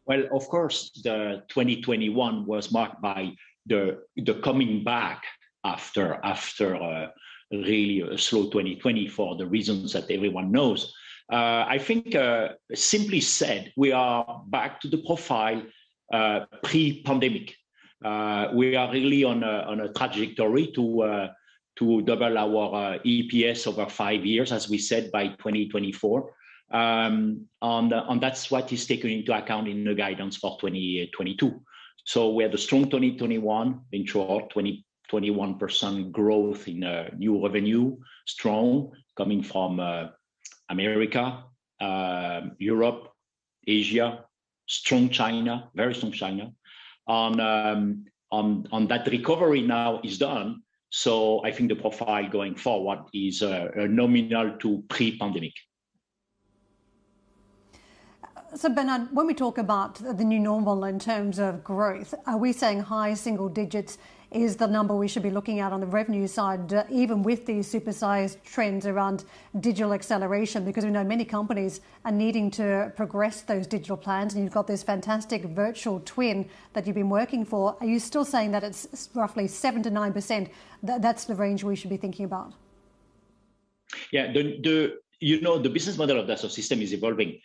Well, of course, the 2021 was marked by the coming back after really a slow 2020 for the reasons that everyone knows. I think, simply said, we are back to the profile pre-pandemic. We are really on a trajectory to double our EPS over 5 years, as we said, by 2024. And that's what is taken into account in the guidance for 2022. So we had a strong 2021, in short, 21% growth in new revenue, strong, coming from America, Europe, Asia, strong China, very strong China. On that recovery now is done. So I think the profile going forward is nominal to pre-pandemic. So Bernard, when we talk about the new normal in terms of growth, are we saying high single digits is the number we should be looking at on the revenue side, even with these supersized trends around digital acceleration? Because we know many companies are needing to progress those digital plans, and you've got this fantastic virtual twin that you've been working for. Are you still saying that it's roughly 7 to 9%? That's the range we should be thinking about? Yeah, the business model of Dassault Systèmes is evolving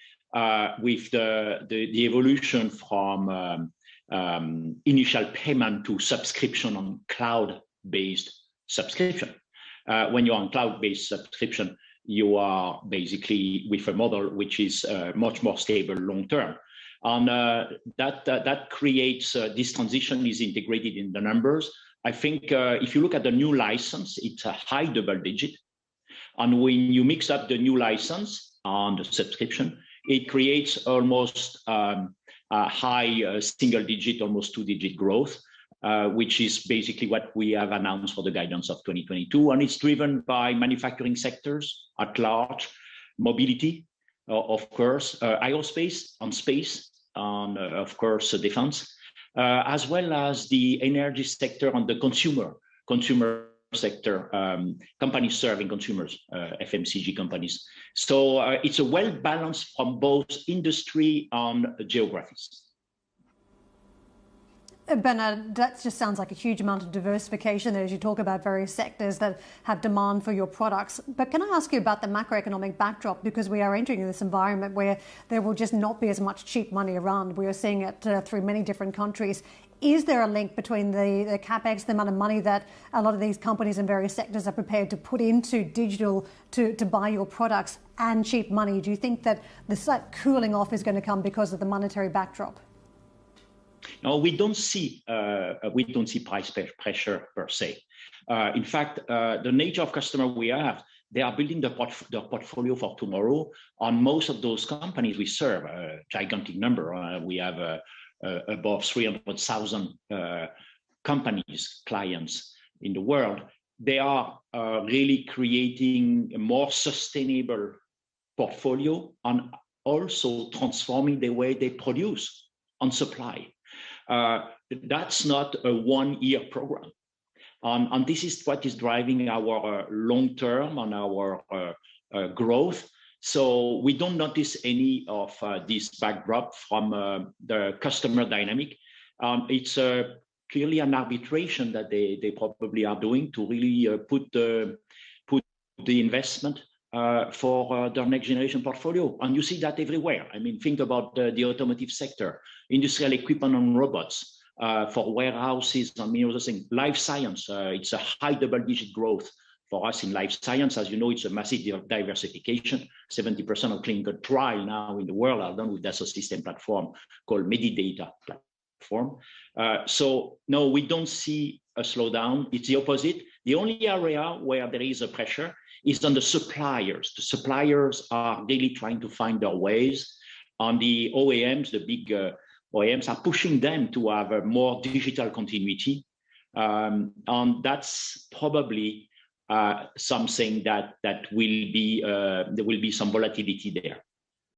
with the evolution from initial payment to subscription on cloud-based subscription. When you're on cloud-based subscription, you are basically with a model which is much more stable long-term. And that creates, this transition is integrated in the numbers. I think if you look at the new license, it's a high double digit. And when you mix up the new license on the subscription, it creates almost a high single digit, almost 2-digit growth, which is basically what we have announced for the guidance of 2022. And it's driven by manufacturing sectors at large, mobility, of course, aerospace, on space, on, of course, defense, as well as the energy sector and the consumer sector, companies serving consumers, FMCG companies. So it's a well-balanced from both industry and geographies. Bernard, that just sounds like a huge amount of diversification there as you talk about various sectors that have demand for your products. But can I ask you about the macroeconomic backdrop? Because we are entering this environment where there will just not be as much cheap money around. We are seeing it through many different countries. Is there a link between the CapEx, the amount of money that a lot of these companies in various sectors are prepared to put into digital to buy your products, and cheap money? Do you think that the slight cooling off is going to come because of the monetary backdrop? No, we don't see price pressure per se. In fact, the nature of customer we have, they are building their portfolio for tomorrow. On most of those companies we serve, a gigantic number. We have above 300,000 companies, clients in the world. They are really creating a more sustainable portfolio and also transforming the way they produce and supply. That's not a one-year program. And this is what is driving our long-term and our growth. So we don't notice any of this backdrop from the customer dynamic. It's clearly an arbitration that they probably are doing to really put the investment for their next generation portfolio. And you see that everywhere. I mean, think about the automotive sector, industrial equipment and robots, for warehouses and many other things. Life science, it's a high double-digit growth for us in life science. As you know, it's a massive diversification. 70% of clinical trial now in the world are done with Dassault Systèmes platform called Medidata platform. So no, we don't see a slowdown. It's the opposite. The only area where there is a pressure is on the suppliers. The suppliers are really trying to find their ways. On the OEMs, the big OEMs are pushing them to have a more digital continuity. And that's probably something that will be, there will be some volatility there.